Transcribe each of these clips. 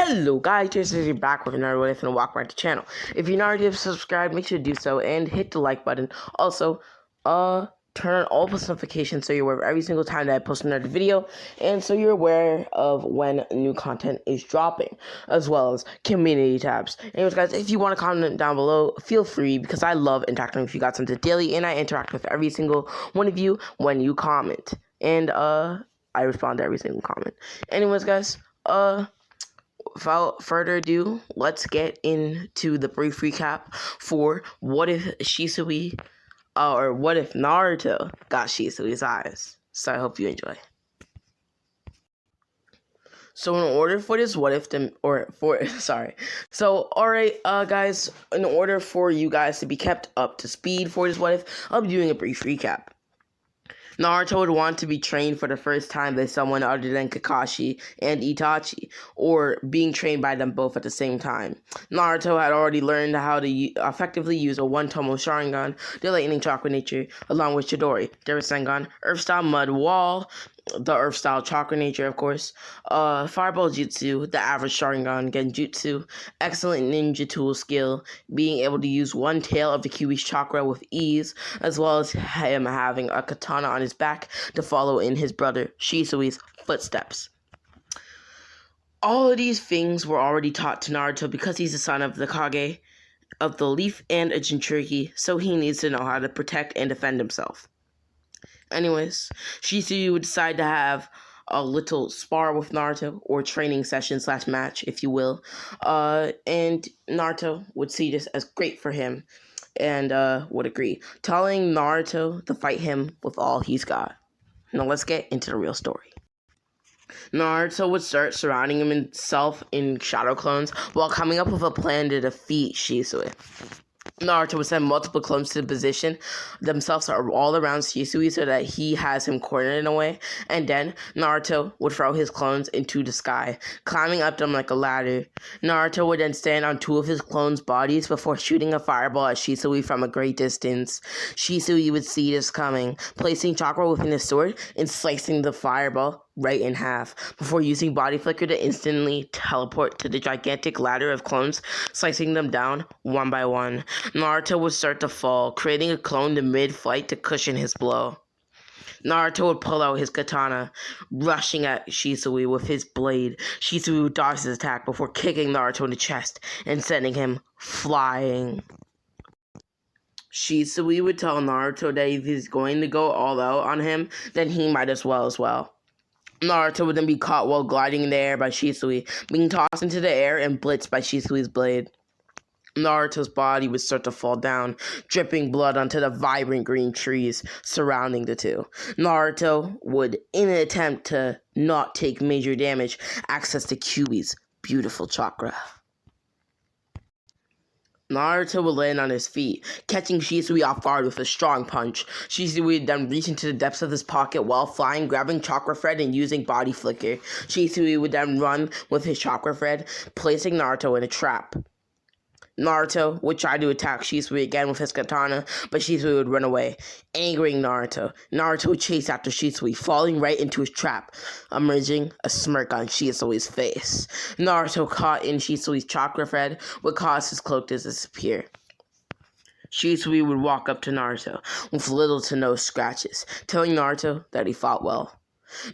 Hello guys, Shisui back with another What If and Walk Right to channel. If you're not already subscribed, make sure to do so and hit the like button. Also, turn on all post notifications so you're aware of every single time that I post another video, and so you're aware of when new content is dropping, as well as community tabs. Anyways guys, if you want to comment down below, feel free, because I love interacting with you guys on the daily, and I interact with every single one of you when you comment. And I respond to every single comment. Anyways guys, without further ado, let's get into the brief recap for what if Shisui, or what if Naruto got Shisui's eyes. So I hope you enjoy. So in order for this alright, guys, in order for you guys to be kept up to speed for this what if, I'll be doing a brief recap. Naruto would want to be trained for the first time by someone other than Kakashi and Itachi, or being trained by them both at the same time. Naruto had already learned how to effectively use a one-tomo Sharingan, the lightning chakra nature, along with Chidori, the Rasengan, Earth-style mud wall, the Earth-style chakra nature, of course, Fireball Jutsu, the average Sharingan Genjutsu, excellent ninja tool skill, being able to use one tail of the Kyuubi's chakra with ease, as well as him having a katana on his back to follow in his brother Shisui's footsteps. All of these things were already taught to Naruto because he's the son of the Kage of the Leaf and a Jinchuriki, so he needs to know how to protect and defend himself. Anyways, Shisui would decide to have a little spar with Naruto, or training session / match, if you will. And Naruto would see this as great for him and would agree, telling Naruto to fight him with all he's got. Now let's get into the real story. Naruto would start surrounding himself in shadow clones while coming up with a plan to defeat Shisui. Naruto would send multiple clones to position themselves all around Shisui so that he has him cornered in a way, and then Naruto would throw his clones into the sky, climbing up them like a ladder. Naruto would then stand on two of his clones' bodies before shooting a fireball at Shisui from a great distance. Shisui would see this coming, placing chakra within his sword and slicing the fireball right in half, before using body flicker to instantly teleport to the gigantic ladder of clones, slicing them down one by one. Naruto would start to fall, creating a clone in mid-flight to cushion his blow. Naruto would pull out his katana, rushing at Shisui with his blade. Shisui would dodge his attack before kicking Naruto in the chest and sending him flying. Shisui would tell Naruto that if he's going to go all out on him, then he might as well. Naruto would then be caught while gliding in the air by Shisui, being tossed into the air and blitzed by Shisui's blade. Naruto's body would start to fall down, dripping blood onto the vibrant green trees surrounding the two. Naruto would, in an attempt to not take major damage, access the Kyuubi's beautiful chakra. Naruto would land on his feet, catching Shisui off guard with a strong punch. Shisui would then reach into the depths of his pocket while flying, grabbing chakra thread and using body flicker. Shisui would then run with his chakra thread, placing Naruto in a trap. Naruto would try to attack Shisui again with his katana, but Shisui would run away, angering Naruto. Naruto would chase after Shisui, falling right into his trap, emerging a smirk on Shisui's face. Naruto, caught in Shisui's chakra thread, would cause his cloak to disappear. Shisui would walk up to Naruto with little to no scratches, telling Naruto that he fought well.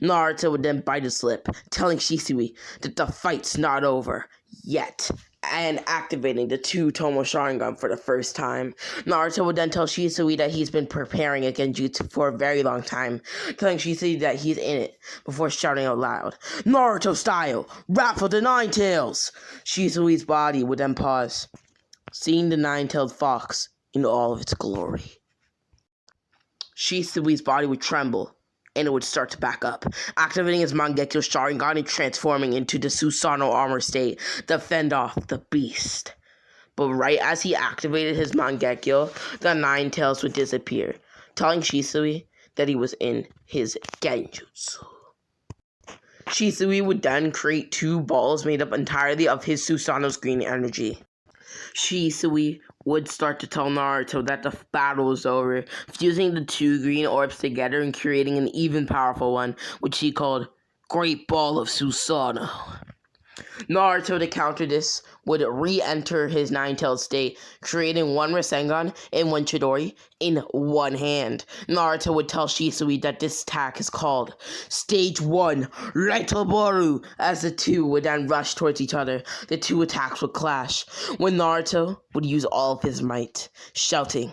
Naruto would then bite his lip, telling Shisui that the fight's not over yet, and activating the two-tomo Sharingan for the first time. Naruto would then tell Shisui that he's been preparing a Genjutsu for a very long time, telling Shisui that he's in it, before shouting out loud, "Naruto style, rap for the Nine Tails!" Shisui's body would then pause, seeing the nine-tailed fox in all of its glory. Shisui's body would tremble, and it would start to back up, activating his Mangekyo Sharingan and transforming into the Susanoo armor state to fend off the beast. But right as he activated his Mangekyo, the Nine Tails would disappear, telling Shisui that he was in his Genjutsu. Shisui would then create two balls made up entirely of his Susanoo's green energy. Shisui would start to tell Naruto that the battle is over, fusing the two green orbs together and creating an even powerful one, which he called Great Ball of Susanoo. Naruto, to counter this, would re-enter his nine-tailed state, creating one Rasengan and one Chidori in one hand. Naruto would tell Shisui that this attack is called Stage 1, Raitoboru, as the two would then rush towards each other. The two attacks would clash, when Naruto would use all of his might, shouting,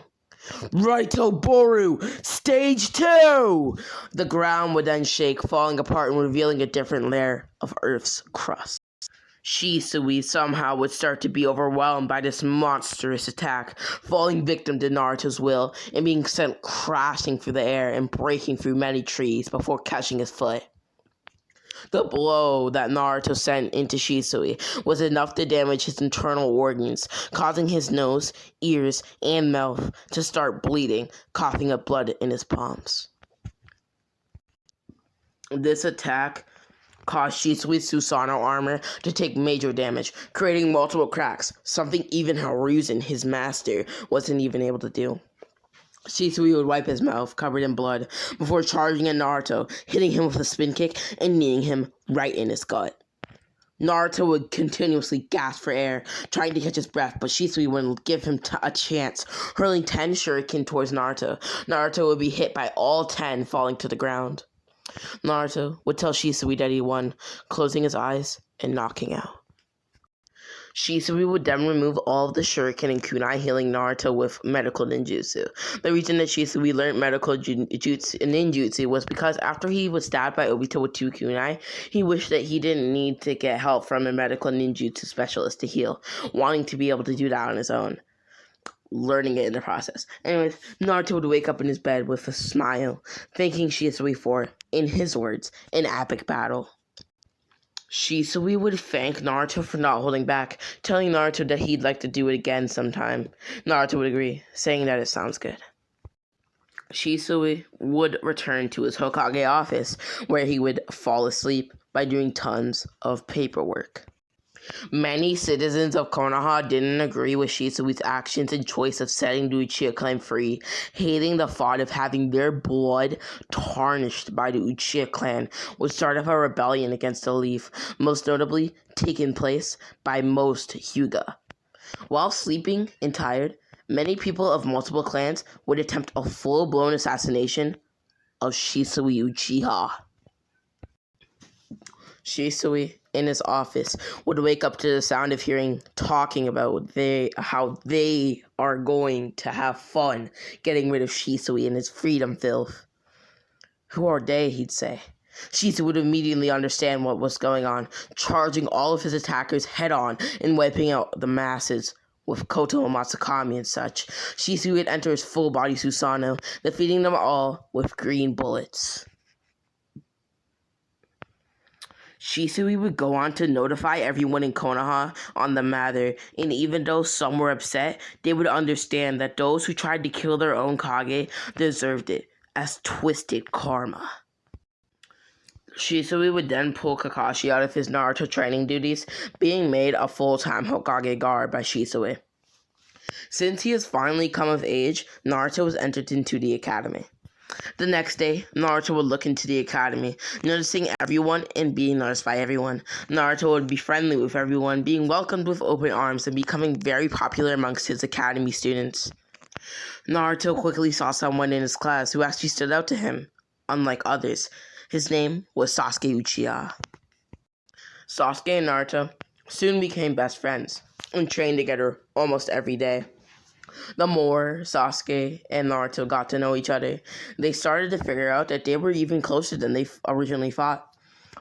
Raitoboru, Stage 2! The ground would then shake, falling apart and revealing a different layer of Earth's crust. Shisui somehow would start to be overwhelmed by this monstrous attack, falling victim to Naruto's will and being sent crashing through the air and breaking through many trees before catching his foot. The blow that Naruto sent into Shisui was enough to damage his internal organs, causing his nose, ears, and mouth to start bleeding, coughing up blood in his palms. This attack caused Shisui's Susanoo armor to take major damage, creating multiple cracks, something even Hiruzen, his master, wasn't even able to do. Shisui would wipe his mouth, covered in blood, before charging at Naruto, hitting him with a spin kick and kneeing him right in his gut. Naruto would continuously gasp for air, trying to catch his breath, but Shisui wouldn't give him a chance, hurling 10 shuriken towards Naruto. Naruto would be hit by all 10, falling to the ground. Naruto would tell Shisui that he won, closing his eyes and knocking out. Shisui would then remove all of the shuriken and kunai, healing Naruto with medical ninjutsu. The reason that Shisui learned medical ninjutsu was because after he was stabbed by Obito with 2 kunai, he wished that he didn't need to get help from a medical ninjutsu specialist to heal, wanting to be able to do that on his own, learning it in the process. Anyways, Naruto would wake up in his bed with a smile, thanking Shisui for, in his words, an epic battle. Shisui would thank Naruto for not holding back, telling Naruto that he'd like to do it again sometime. Naruto would agree, saying that it sounds good. Shisui would return to his Hokage office, where he would fall asleep by doing tons of paperwork. Many citizens of Konoha didn't agree with Shisui's actions and choice of setting the Uchiha clan free, hating the thought of having their blood tarnished by the Uchiha clan would start up a rebellion against the Leaf, most notably taken place by most Hyuga. While sleeping and tired, many people of multiple clans would attempt a full-blown assassination of Shisui Uchiha. Shisui, in his office, would wake up to the sound of hearing talking about how they are going to have fun getting rid of Shisui and his freedom filth. Who are they, he'd say. Shisui would immediately understand what was going on, charging all of his attackers head-on and wiping out the masses with Koto and Matsukami and such. Shisui would enter his full-body Susanoo, defeating them all with green bullets. Shisui would go on to notify everyone in Konoha on the matter, and even though some were upset, they would understand that those who tried to kill their own Kage deserved it, as twisted karma. Shisui would then pull Kakashi out of his Naruto training duties, being made a full-time Hokage guard by Shisui. Since he has finally come of age, Naruto was entered into the academy. The next day, Naruto would look into the academy, noticing everyone and being noticed by everyone. Naruto would be friendly with everyone, being welcomed with open arms and becoming very popular amongst his academy students. Naruto quickly saw someone in his class who actually stood out to him, unlike others. His name was Sasuke Uchiha. Sasuke and Naruto soon became best friends and trained together almost every day. The more Sasuke and Naruto got to know each other, they started to figure out that they were even closer than they originally thought.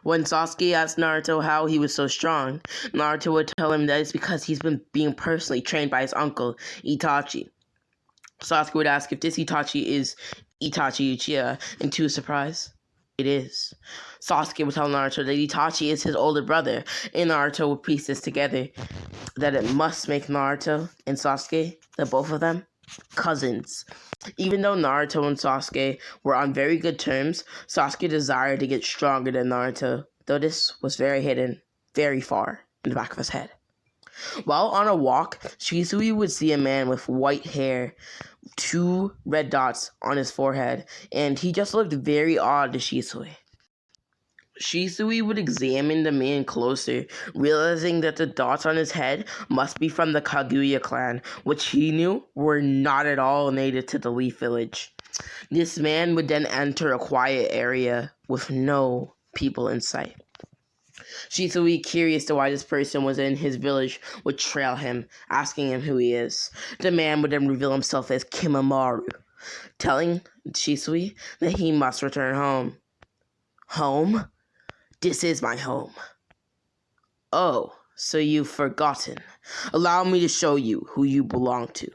When Sasuke asked Naruto how he was so strong, Naruto would tell him that it's because he's been being personally trained by his uncle, Itachi. Sasuke would ask if this Itachi is Itachi Uchiha, and to his surprise, it is. Sasuke would tell Naruto that Itachi is his older brother, and Naruto would piece this together, that it must make Naruto and Sasuke, the both of them, cousins. Even though Naruto and Sasuke were on very good terms, Sasuke desired to get stronger than Naruto, though this was very hidden, very far in the back of his head. While on a walk, Shisui would see a man with white hair, 2 red dots on his forehead, and he just looked very odd to Shisui. Shisui would examine the man closer, realizing that the dots on his head must be from the Kaguya clan, which he knew were not at all native to the Leaf Village. This man would then enter a quiet area with no people in sight. Shisui, curious to why this person was in his village, would trail him, asking him who he is. The man would then reveal himself as Kimimaro, telling Shisui that he must return home. Home? This is my home. Oh, so you've forgotten. Allow me to show you who you belong to.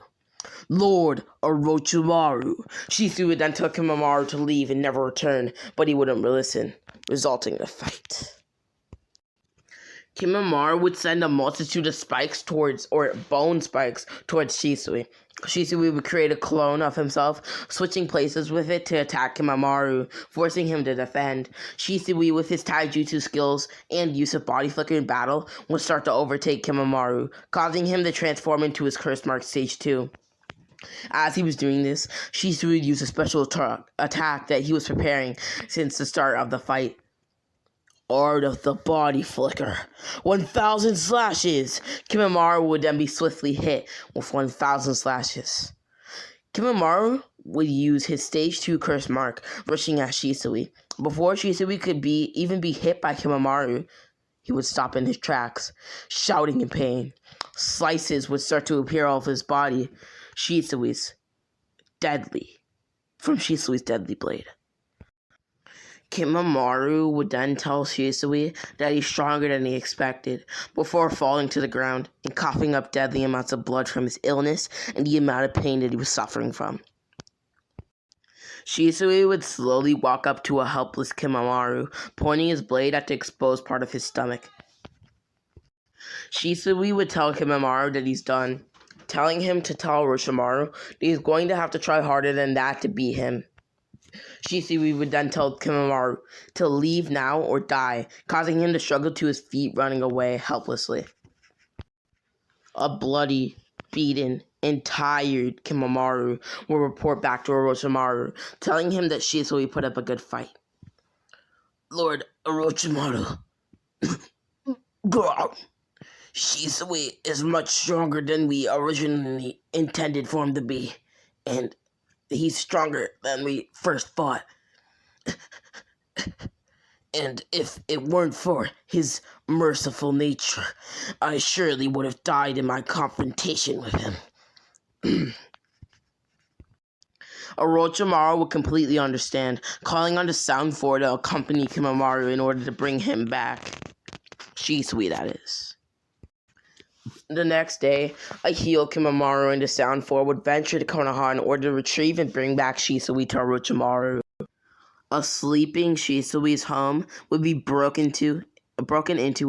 Lord Orochimaru. Shisui would then tell Kimimaro to leave and never return, but he wouldn't listen, resulting in a fight. Kimimaro would send a multitude of bone spikes towards Shisui. Shisui would create a clone of himself, switching places with it to attack Kimimaro, forcing him to defend. Shisui, with his taijutsu skills and use of body flicker in battle, would start to overtake Kimimaro, causing him to transform into his curse mark stage 2. As he was doing this, Shisui would use a special attack that he was preparing since the start of the fight. Art of the body flicker. 1,000 slashes! Kimimaro would then be swiftly hit with 1,000 slashes. Kimimaro would use his stage 2 curse mark, rushing at Shisui. Before Shisui could even be hit by Kimimaro, he would stop in his tracks, shouting in pain. Slices would start to appear off his body. Shisui's deadly blade. Kimimaro would then tell Shisui that he's stronger than he expected, before falling to the ground and coughing up deadly amounts of blood from his illness and the amount of pain that he was suffering from. Shisui would slowly walk up to a helpless Kimimaro, pointing his blade at the exposed part of his stomach. Shisui would tell Kimimaro that he's done, telling him to tell Orochimaru that he's going to have to try harder than that to beat him. Shisui would then tell Kimimaro to leave now or die, causing him to struggle to his feet, running away helplessly. A bloody, beaten, and tired Kimimaro will report back to Orochimaru, telling him that Shisui put up a good fight. Lord Orochimaru, Shisui is much stronger than we originally intended for him to be, and he's stronger than we first thought. And if it weren't for his merciful nature, I surely would have died in my confrontation with him. Orochimaru would completely understand, calling on the Sound 4 to accompany Kimimaro in order to bring him back. Shisui, that is. The next day, a healed Kimimaro and the Sound 4 would venture to Konoha in order to retrieve and bring back Shisui to Orochimaru. A sleeping Shisui's home would be broken into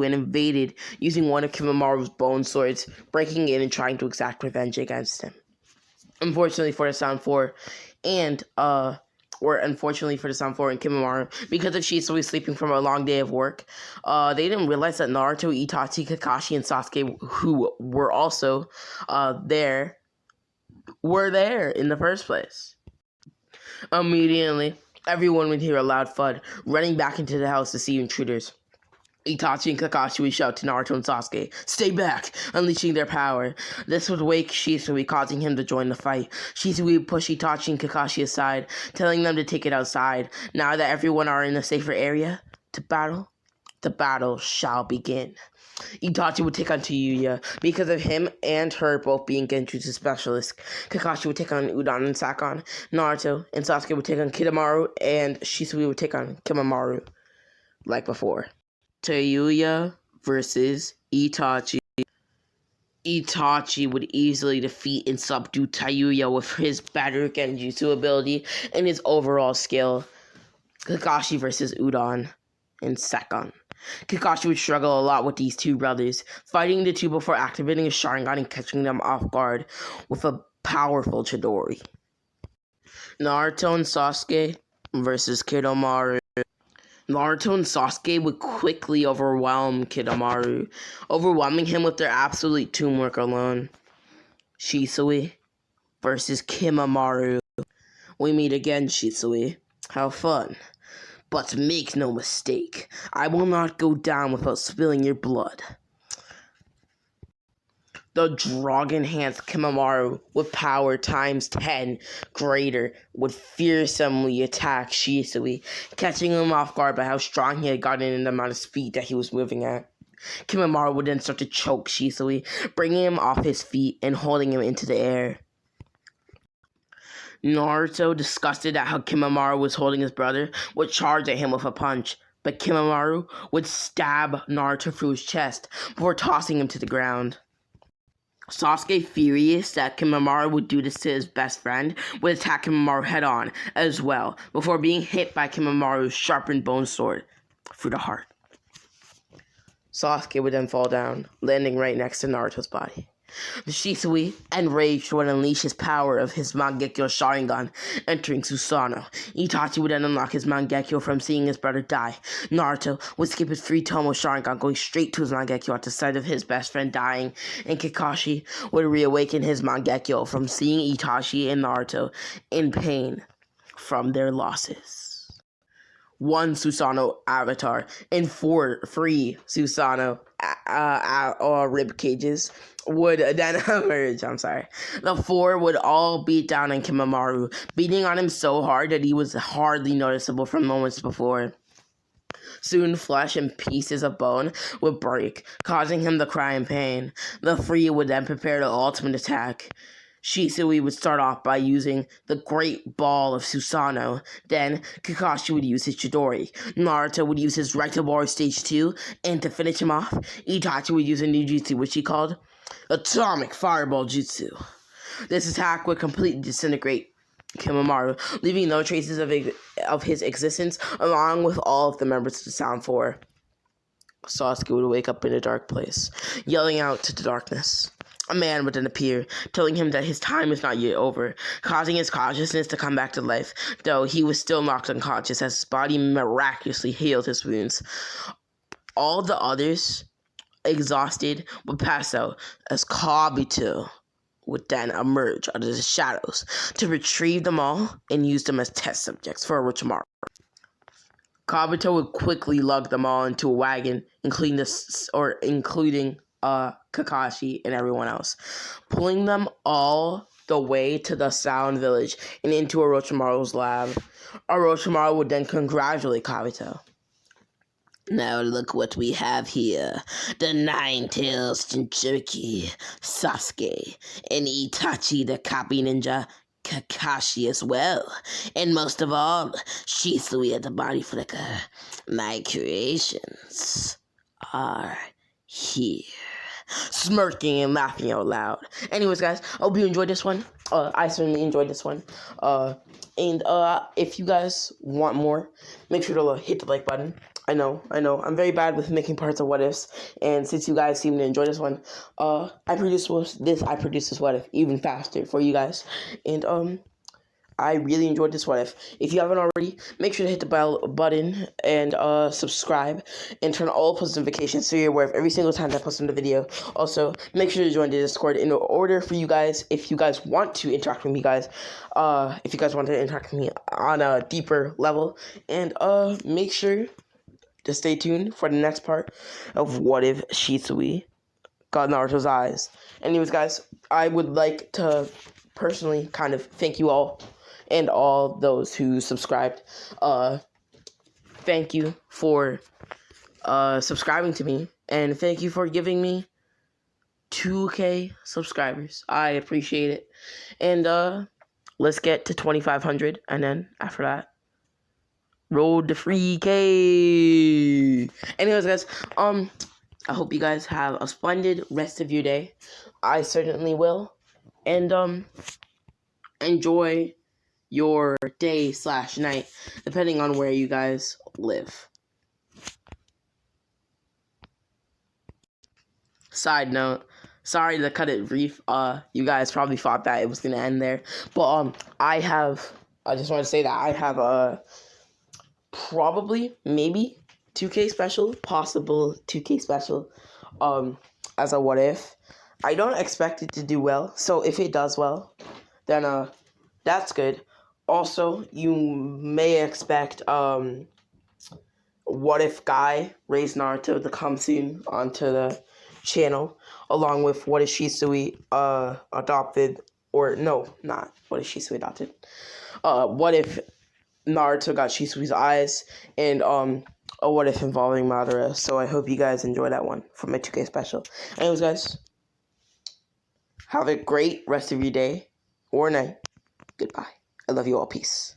and invaded using one of Kimimaro's bone swords, breaking in and trying to exact revenge against him. Unfortunately for the Sound 4 and Kimimaro, because of Shisui sleeping from a long day of work, they didn't realize that Naruto, Itachi, Kakashi, and Sasuke, who were also there in the first place. Immediately, everyone would hear a loud thud, running back into the house to see intruders. Itachi and Kakashi would shout to Naruto and Sasuke, "Stay back!" unleashing their power. This would wake Shisui, causing him to join the fight. Shisui would push Itachi and Kakashi aside, telling them to take it outside. Now that everyone are in a safer area to battle, the battle shall begin. Itachi would take on Tayuya because of him and her both being Genjutsu specialists. Kakashi would take on Udon and Sakon. Naruto and Sasuke would take on Kidomaru, and Shisui would take on Kimimaro, like before. Tayuya versus Itachi. Itachi would easily defeat and subdue Tayuya with his better Genjutsu ability and his overall skill. Kakashi versus Udon and Sakon. Kakashi would struggle a lot with these two brothers, fighting the two before activating his Sharingan and catching them off guard with a powerful Chidori. Naruto and Sasuke versus Kidomaru. Naruto and Sasuke would quickly overwhelm Kidomaru, overwhelming him with their absolute teamwork alone. Shisui versus Kimimaro. We meet again, Shisui. How fun. But make no mistake, I will not go down without spilling your blood. The dragon-enhanced Kimimaro, with power times 10 greater, would fearsomely attack Shisui, catching him off guard by how strong he had gotten and the amount of speed that he was moving at. Kimimaro would then start to choke Shisui, bringing him off his feet and holding him into the air. Naruto, disgusted at how Kimimaro was holding his brother, would charge at him with a punch, but Kimimaro would stab Naruto through his chest before tossing him to the ground. Sasuke, furious that Kimimaro would do this to his best friend, would attack Kimimaro head-on as well, before being hit by Kimimaro's sharpened bone sword through the heart. Sasuke would then fall down, landing right next to Naruto's body. The Shisui, enraged, would unleash his power of his Mangekyo Sharingan, entering Susanoo. Itachi would then unlock his Mangekyo from seeing his brother die. Naruto would skip his free Tomo Sharingan, going straight to his Mangekyo at the sight of his best friend dying, and Kakashi would reawaken his Mangekyo from seeing Itachi and Naruto in pain from their losses. One Susanoo avatar and 4 free Susanoo rib cages would then emerge. The 4 would all beat down on Kimimaro, beating on him so hard that he was hardly noticeable from moments before. Soon, flesh and pieces of bone would break, causing him to cry in pain. The 3 would then prepare the ultimate attack. Shisui would start off by using the Great Ball of Susanoo. Then, Kakashi would use his Chidori. Naruto would use his Rektabori Stage 2. And to finish him off, Itachi would use a new jutsu, which he called Atomic Fireball Jutsu. This attack would completely disintegrate Kimimaro, leaving no traces of his existence, along with all of the members of the Sound Four. Sasuke would wake up in a dark place, yelling out to the darkness. A man would then appear, telling him that his time is not yet over, causing his consciousness to come back to life, though he was still knocked unconscious as his body miraculously healed his wounds. All the others, exhausted, would pass out as Kabuto would then emerge out of the shadows to retrieve them all and use them as test subjects for Orochimaru. Kabuto would quickly lug them all into a wagon, including Kakashi and everyone else, pulling them all the way to the Sound Village and into Orochimaru's lab. Orochimaru would then congratulate Kabuto. Now look what we have here. The Nine-Tails Jinchuriki, Sasuke, and Itachi the Copy Ninja, Kakashi as well. And most of all, Shisui at the body flicker. My creations are here. Smirking and laughing out loud. Anyways, guys, I hope you enjoyed this one. I certainly enjoyed this one. And if you guys want more, make sure to hit the like button. I know. I'm very bad with making parts of What Ifs, and since you guys seem to enjoy this one, I produce this What If even faster for you guys. And I really enjoyed this What If. If you haven't already, make sure to hit the bell button and subscribe and turn on all post notifications so you're aware of every single time I post a video. Also, make sure to join the Discord in order for you guys, if you guys want to interact with me, guys. If you guys want to interact with me on a deeper level. And make sure to stay tuned for the next part of What If Shisui got Naruto's eyes. Anyways, guys, I would like to personally kind of thank you all and all those who subscribed. Thank you for subscribing to me, and thank you for giving me 2K subscribers. I appreciate it. And let's get to 2,500, and then after that, road to 3K. Anyways, guys, I hope you guys have a splendid rest of your day. I certainly will. And enjoy your day/night, depending on where you guys live. Side note, sorry to cut it brief. You guys probably thought that it was gonna end there, but I just want to say that I have probably maybe 2K special, possible 2K special, as a What If. I don't expect it to do well, so if it does well, then that's good. Also, you may expect what if Guy raised Naruto to come soon onto the channel, along with what if Shisui adopted, or no, not what if Shisui adopted. What if Naruto got Shisui's eyes, and a what if involving Madara. So I hope you guys enjoy that one for my 2K special. Anyways, guys, have a great rest of your day or night. Goodbye. I love you all. Peace.